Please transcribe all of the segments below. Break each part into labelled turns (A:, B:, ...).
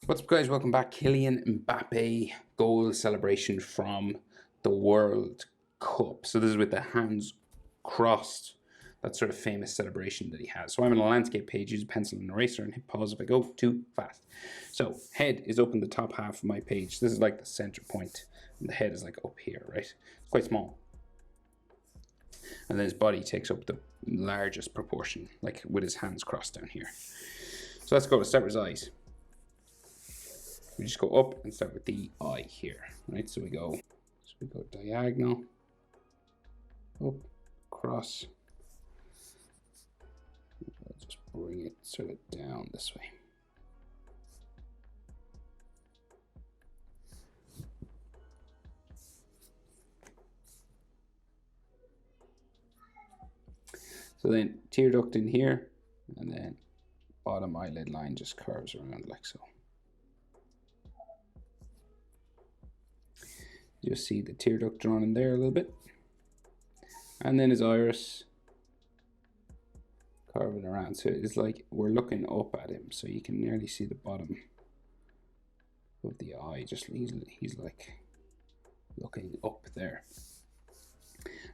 A: What's up, guys? Welcome back. Kylian Mbappe goal celebration from the World Cup. So this is with the hands crossed, that sort of famous celebration that he has. So I'm on a landscape page, use a pencil and eraser, and hit pause if I go too fast. So head is up in the top half of my page. This is like the center point, and the head is like up here, right? It's quite small. And then his body takes up the largest proportion, like with his hands crossed down here. So let's go. Let's start with his eyes. We just go up and start with the eye here, right? So we go diagonal, up, across. I'll just bring it sort of down this way. So then tear duct in here, and then bottom eyelid line just curves around like so. You'll see the tear duct drawn in there a little bit. And then his iris carving around. So it's like we're looking up at him, so you can nearly see the bottom of the eye. Just he's like looking up there.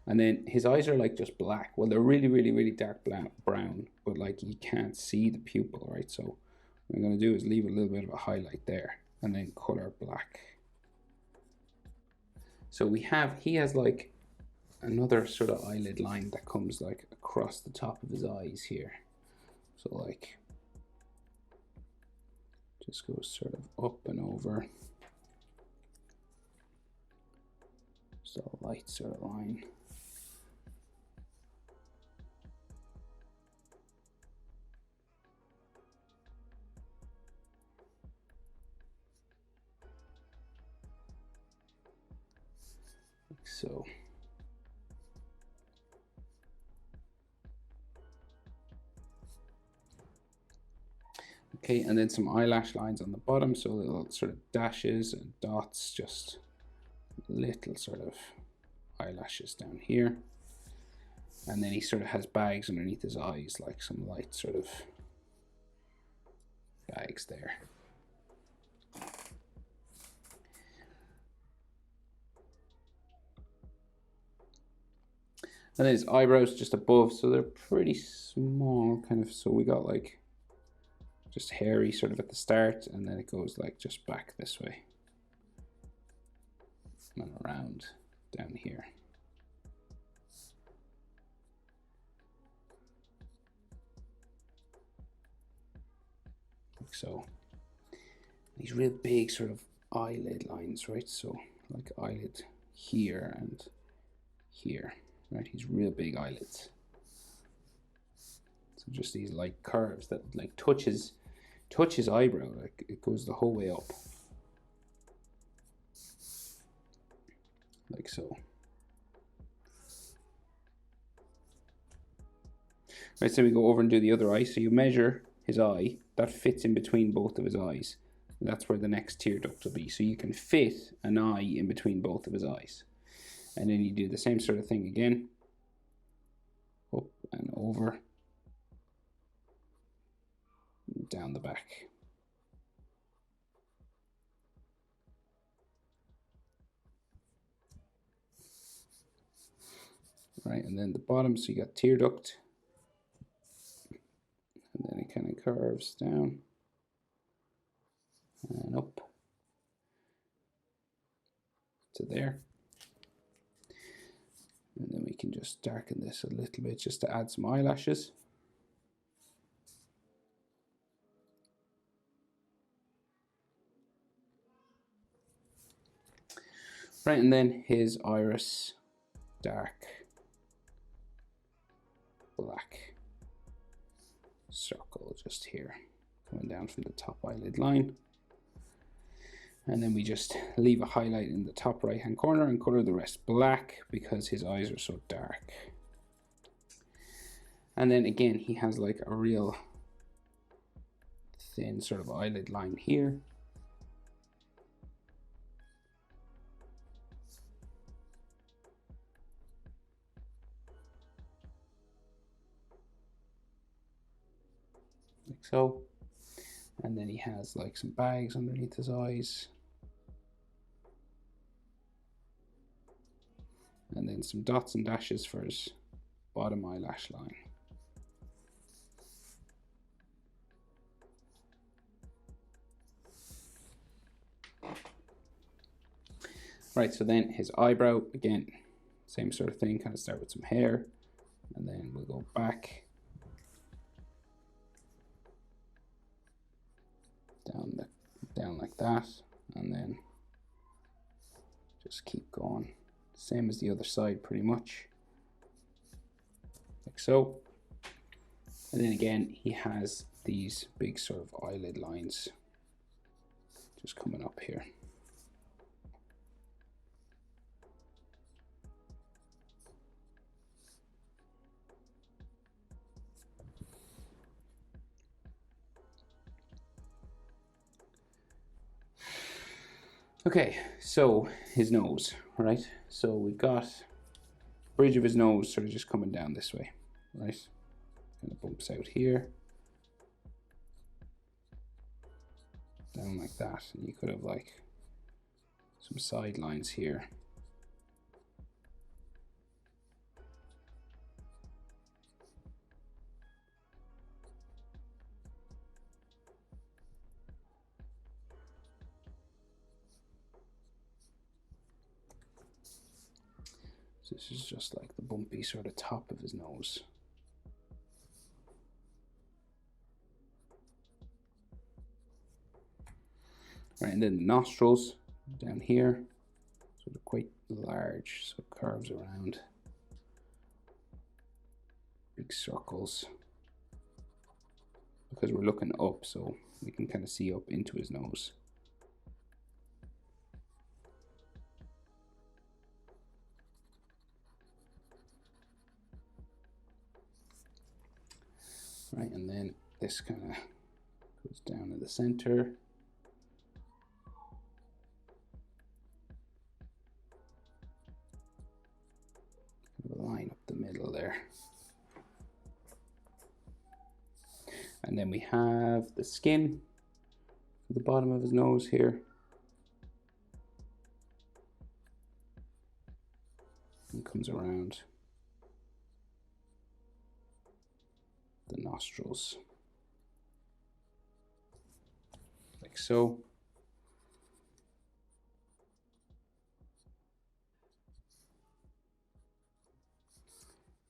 A: And then his eyes are like just black. Well, they're really dark brown, but like you can't see the pupil, right? So what I'm going to do is leave a little bit of a highlight there and then color black. So he has like another sort of eyelid line that comes like across the top of his eyes here. So like just goes sort of up and over. Just a light sort of line. Like so. Okay, and then some eyelash lines on the bottom, so little sort of dashes and dots, just little sort of eyelashes down here. And then he sort of has bags underneath his eyes, like some light sort of bags there. And then his eyebrows just above, so they're pretty small, kind of, so we got like just hairy sort of at the start, and then it goes like just back this way and around down here. Like so. These real big sort of eyelid lines, right? So like eyelid here and here, right? He's real big eyelids. So just these like curves that like touch his eyebrow, like it goes the whole way up, like so. Right, so we go over and do the other eye. So you measure his eye, that fits in between both of his eyes. That's where the next tear duct will be. So you can fit an eye in between both of his eyes. And then you do the same sort of thing again, up and over, down the back. Right, and then the bottom, so you got tear duct, and then it kind of curves down and up to there. And then we can just darken this a little bit just to add some eyelashes. Right, and then his iris, dark black circle just here, coming down from the top eyelid line. And then we just leave a highlight in the top right hand corner and color the rest black because his eyes are so dark. And then again, he has like a real thin sort of eyelid line here. Like so. And then he has like some bags underneath his eyes. And then some dots and dashes for his bottom eyelash line. Right, so then his eyebrow, again, same sort of thing, kind of start with some hair, and then we'll go back down like that, and then just keep going. Same as the other side, pretty much, like so. And then again, he has these big sort of eyelid lines just coming up here. Okay, so his nose, right? So we've got bridge of his nose sort of just coming down this way, right? Kind of bumps out here. Down like that. And you could have like some side lines here. So this is just like the bumpy sort of top of his nose. Right, and then the nostrils down here, sort of quite large, so it curves around. Big circles. Because we're looking up, so we can kind of see up into his nose. Right, and then this kind of goes down in the center. Kind of a line up the middle there. And then we have the skin at the bottom of his nose here. And comes around the nostrils. Like so.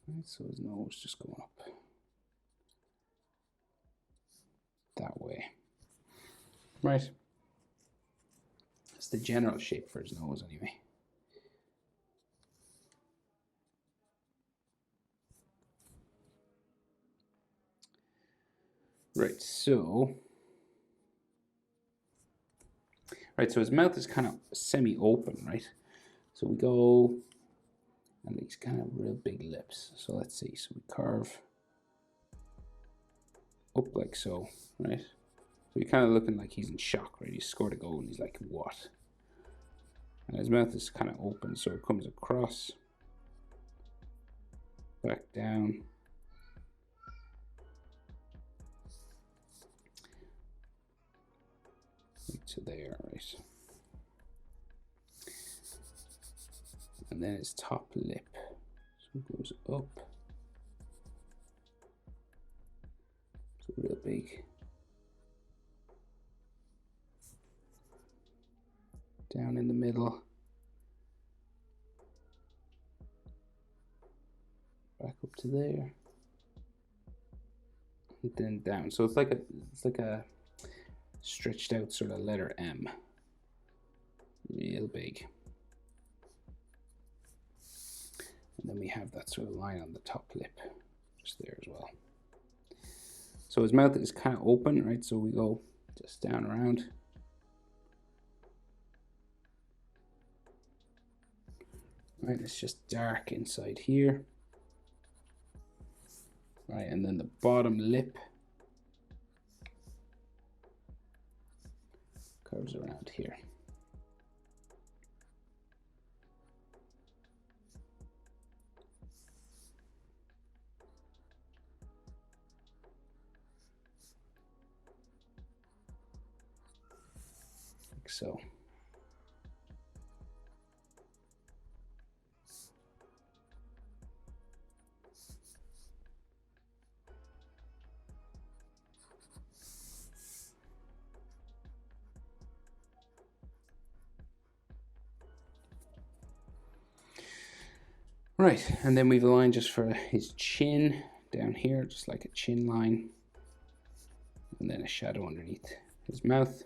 A: Right, so his nose just going up that way. Right. That's the general shape for his nose anyway. Right, so his mouth is kind of semi-open, right? So we go, and these kind of real big lips. So let's see, so we curve up like so, right? So he's kind of looking like he's in shock, right? He scored a goal and he's like, what? And his mouth is kind of open, so it comes across, back down. Right to there, right? And then his top lip, so it goes up. So real big. Down in the middle. Back up to there. And then down. So it's like a stretched out sort of letter M. Real big. And then we have that sort of line on the top lip, just there as well. So his mouth is kind of open, right? So we go just down around. Right, it's just dark inside here. Right, and then the bottom lip curves around here. like so. Right, and then we've a line just for his chin down here, just like a chin line, and then a shadow underneath his mouth,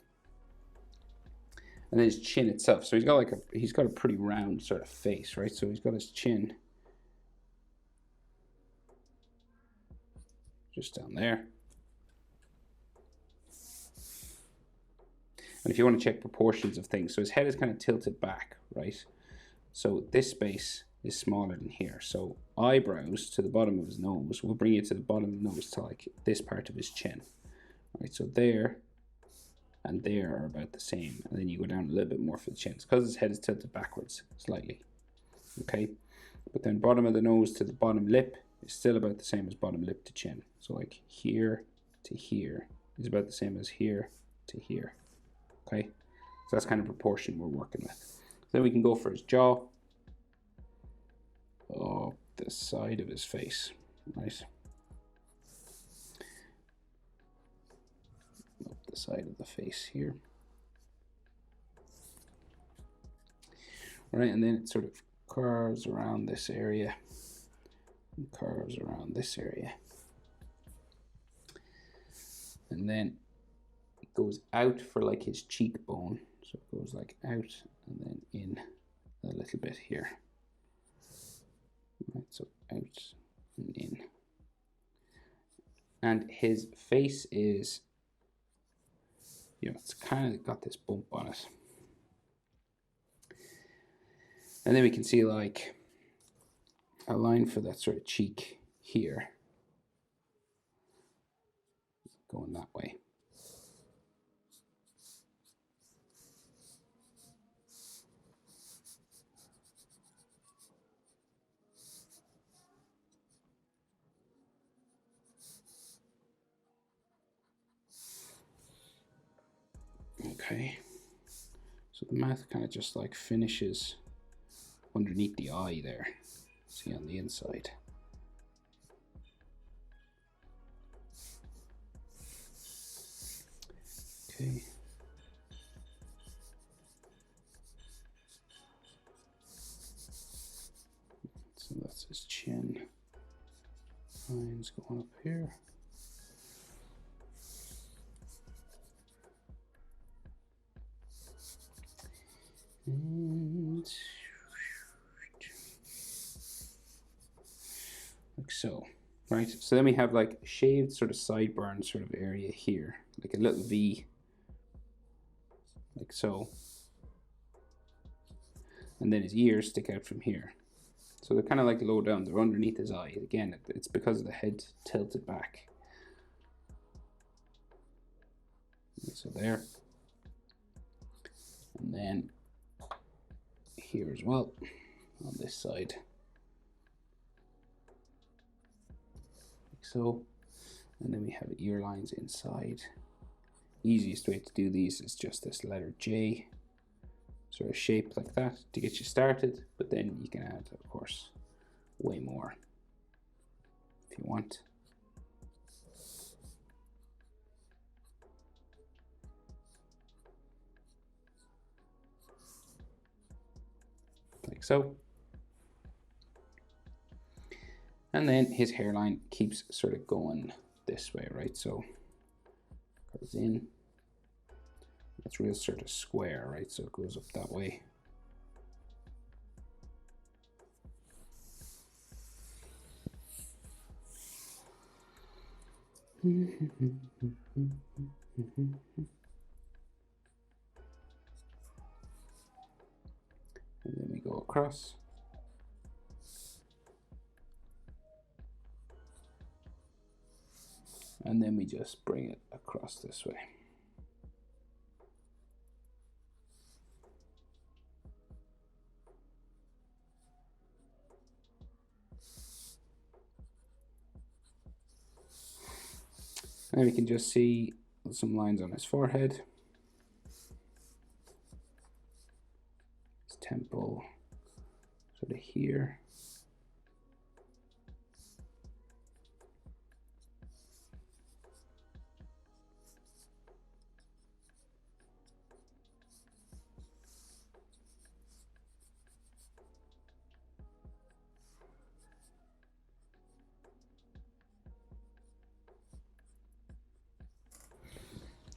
A: and then his chin itself. So he's got a pretty round sort of face, right? So he's got his chin just down there. And if you want to check proportions of things, so his head is kind of tilted back, right? So this space is smaller than here. So eyebrows to the bottom of his nose will bring you to the bottom of the nose to like this part of his chin. Right, so there and there are about the same. And then you go down a little bit more for the chin. It's because his head is tilted backwards slightly. Okay. But then bottom of the nose to the bottom lip is still about the same as bottom lip to chin. So like here to here is about the same as here to here. Okay. So that's kind of proportion we're working with. Then we can go for his jaw. Oh, the side of his face, right? Up the side of the face here. Right, and then it sort of curves around this area and curves around this area. And then it goes out for like his cheekbone. So it goes like out and then in a little bit here. Right, so out and in. And his face is, you know, it's kind of got this bump on it. And then we can see like a line for that sort of cheek here, going that way. Okay, so the mouth kind of just like finishes underneath the eye there, see on the inside. Okay. So that's his chin. Lines going up here. And like so, right? So then we have like shaved sort of sideburn sort of area here, like a little V, like so. And then his ears stick out from here. So they're kind of like low down, they're underneath his eye. Again, it's because of the head tilted back. So there. And then here as well, on this side. Like so. And then we have ear lines inside. Easiest way to do these is just this letter J, sort of shape like that to get you started, but then you can add, of course, way more if you want. Like so. And then his hairline keeps sort of going this way, right? So goes in. It's real sort of square, right? So it goes up that way. And then we go across. And then we just bring it across this way. And we can just see some lines on his forehead. temple sort of here.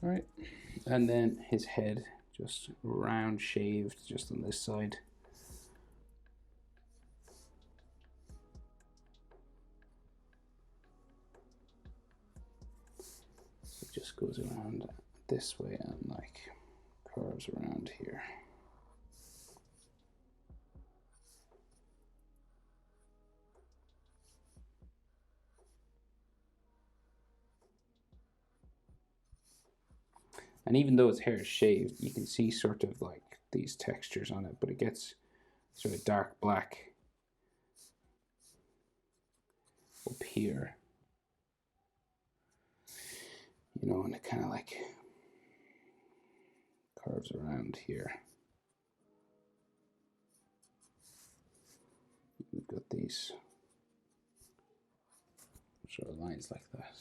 A: All right, and then his head just round shaved just on this side. So it just goes around this way and like curves around here. And even though his hair is shaved, you can see sort of like these textures on it, but it gets sort of dark black up here, you know, and it kind of like curves around here. We've got these sort of lines like that.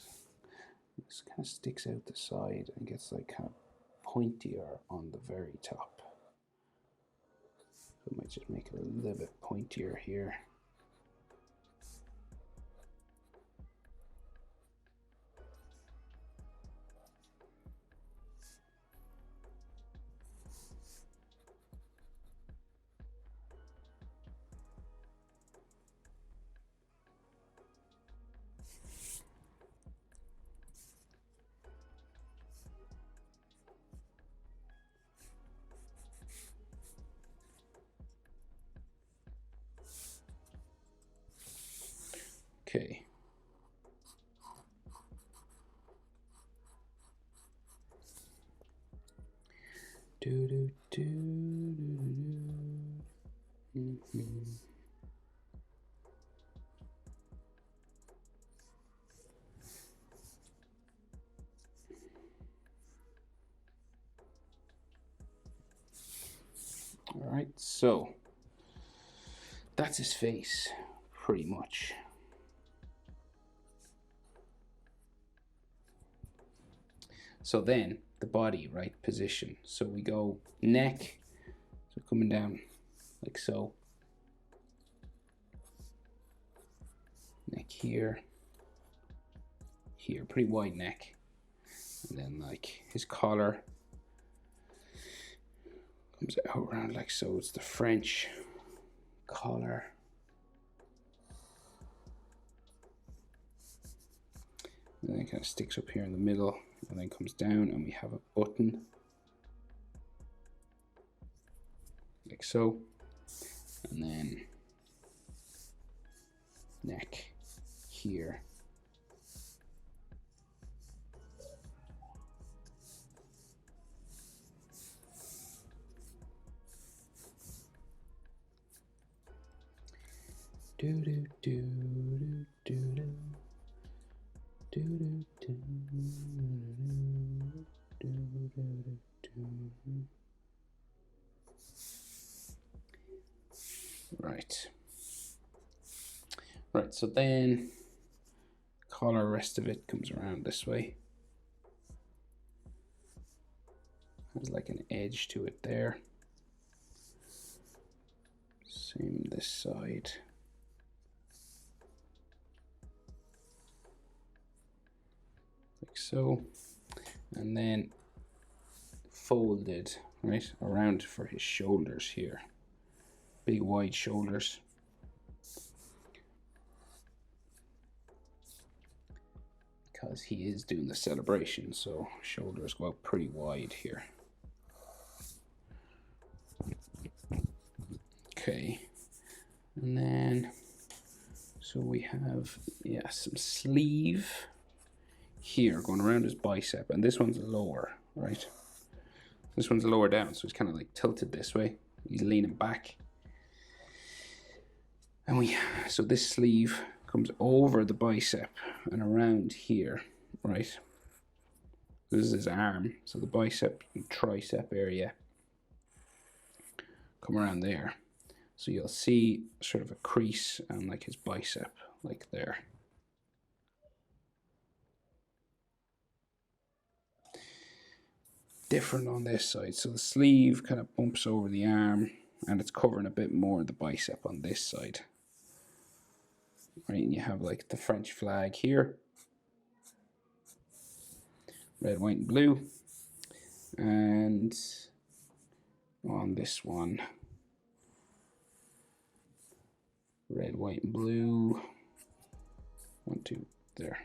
A: This kind of sticks out the side and gets like kind of pointier on the very top. So I might just make it a little bit pointier here. Okay. Do do do do do. All right, so that's his face, pretty much. So then the body, right, position. So we go neck, so coming down like so. Neck here, here, pretty wide neck. And then like his collar comes out around like so. It's the French collar. And then it kind of sticks up here in the middle and then comes down, and we have a button like so. And then neck here. Do do do do do do. Right. Right, so then collar, rest of it comes around this way. Has like an edge to it there. Same this side. Like so. And then folded, right, around for his shoulders here. Big wide shoulders. Because he is doing the celebration, so shoulders go out pretty wide here. Okay, and then so we have, yeah, some sleeve here going around his bicep, and this one's lower, right? This one's lower down, so it's kind of like tilted this way. He's leaning back, and so this sleeve comes over the bicep and around here, right? This is his arm, so the bicep and tricep area come around there. So you'll see sort of a crease on like his bicep, like there. Different on this side. So the sleeve kind of bumps over the arm and it's covering a bit more of the bicep on this side. Right, and you have like the French flag here. Red, white, and blue. And on this one, red, white, and blue. 1, 2, there.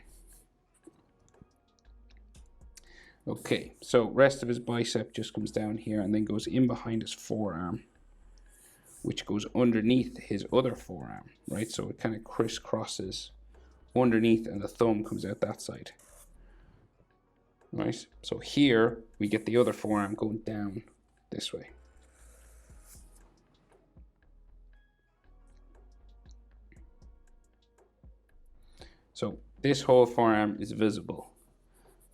A: Okay, so rest of his bicep just comes down here and then goes in behind his forearm, which goes underneath his other forearm, right? So it kind of crisscrosses underneath and the thumb comes out that side. Right, so here we get the other forearm going down this way. So this whole forearm is visible.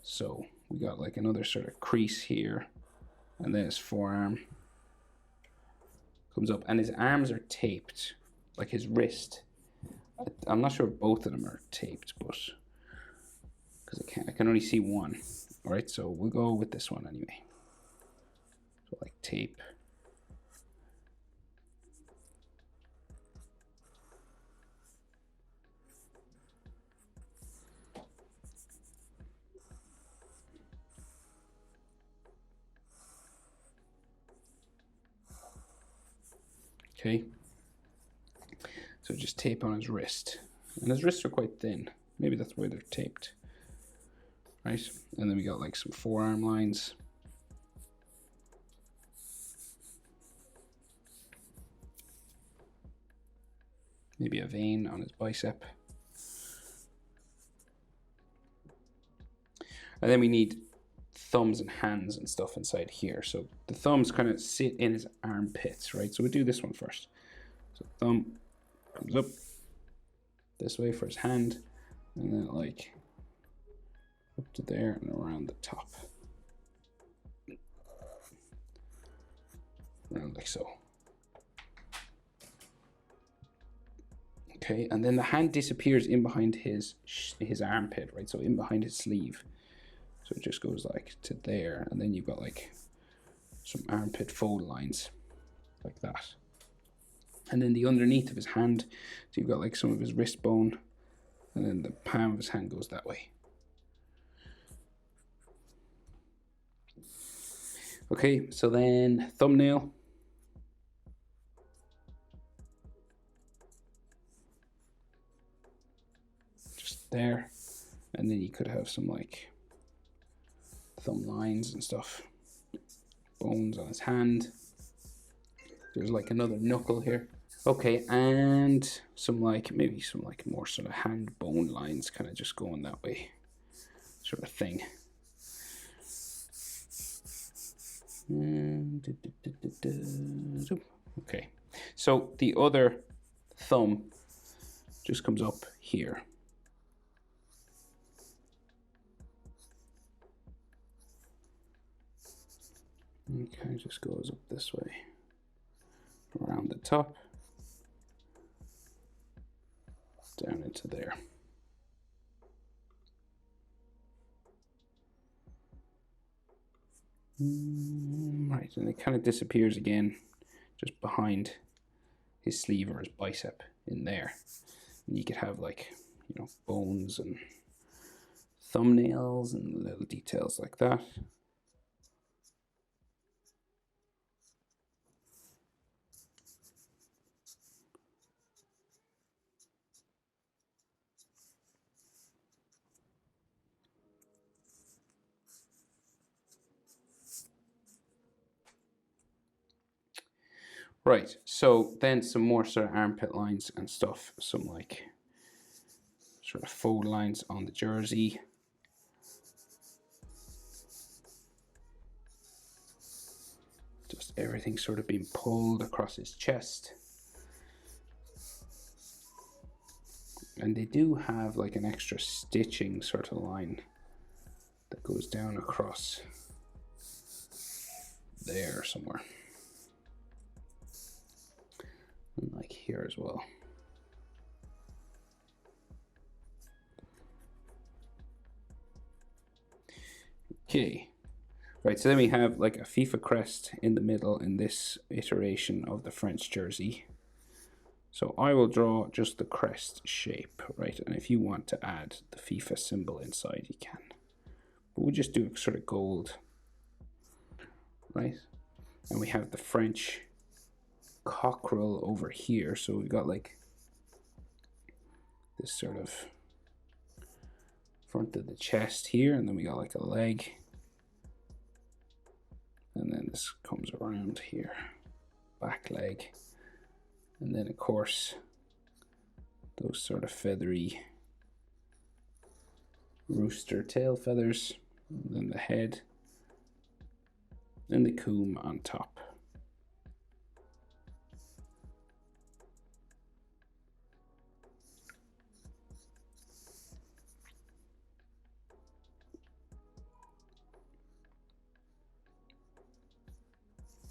A: So we got like another sort of crease here, and then his forearm comes up, and his arms are taped, like his wrist. I'm not sure if both of them are taped, but because I can only see one. All right, so we'll go with this one anyway. So like tape. Okay. So just tape on his wrist. And his wrists are quite thin. Maybe that's why they're taped. Right? And then we got like some forearm lines. Maybe a vein on his bicep. And then we need thumbs and hands and stuff inside here. So the thumbs kind of sit in his armpits, right? So we'll do this one first. So thumb comes up this way for his hand, and then like up to there and around the top. Around like so. Okay, and then the hand disappears in behind his armpit, right? So in behind his sleeve. So it just goes like to there, and then you've got like some armpit fold lines like that. And then the underneath of his hand, so you've got like some of his wrist bone, and then the palm of his hand goes that way. Okay, so then thumbnail. Just there. And then you could have some like thumb lines and stuff. Bones on his hand. There's like another knuckle here. Okay, and some like, maybe some like more sort of hand bone lines kind of just going that way. Sort of thing. Okay, so the other thumb just comes up here. Okay, just goes up this way, around the top, down into there. Right, and it kind of disappears again just behind his sleeve or his bicep in there. And you could have like, you know, bones and thumbnails and little details like that. Right, so then some more sort of armpit lines and stuff, some like sort of fold lines on the jersey. Just everything sort of being pulled across his chest. And they do have like an extra stitching sort of line that goes down across there somewhere. here as well. Okay. Right, so then we have like a FIFA crest in the middle in this iteration of the French jersey. So I will draw just the crest shape, right? And if you want to add the FIFA symbol inside, you can. But we'll just do a sort of gold, right? And we have the French cockerel over here. So we've got like this sort of front of the chest here, and then we got like a leg. And then this comes around here, back leg. And then of course, those sort of feathery rooster tail feathers, and then the head, and the comb on top.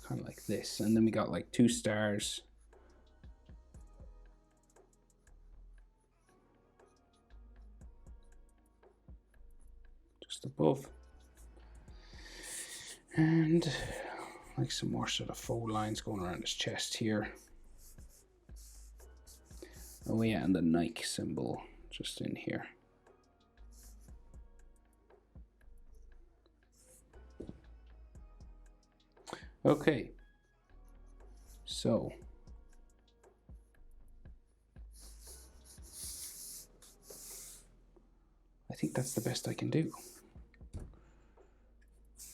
A: Kind of like this, and then we got like 2 stars. Just above. And like some more sort of faux lines going around his chest here. Oh yeah, and the Nike symbol just in here. Okay, so I think that's the best I can do.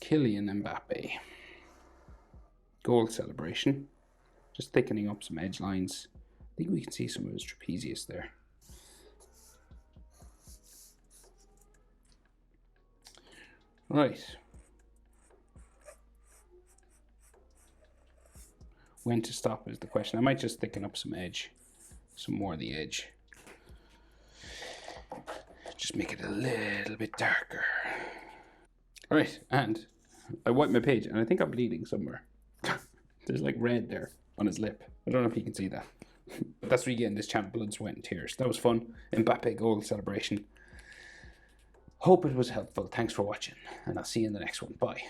A: Kylian Mbappe. Goal celebration. Just thickening up some edge lines. I think we can see some of his trapezius there. Right. When to stop is the question. I might just thicken up some edge, some more of the edge. Just make it a little bit darker. All right, and I wiped my page, and I think I'm bleeding somewhere. There's like red there on his lip. I don't know if you can see that. But that's what you get in this channel, blood, sweat, and tears. That was fun. Mbappe goal celebration. Hope it was helpful. Thanks for watching, and I'll see you in the next one. Bye.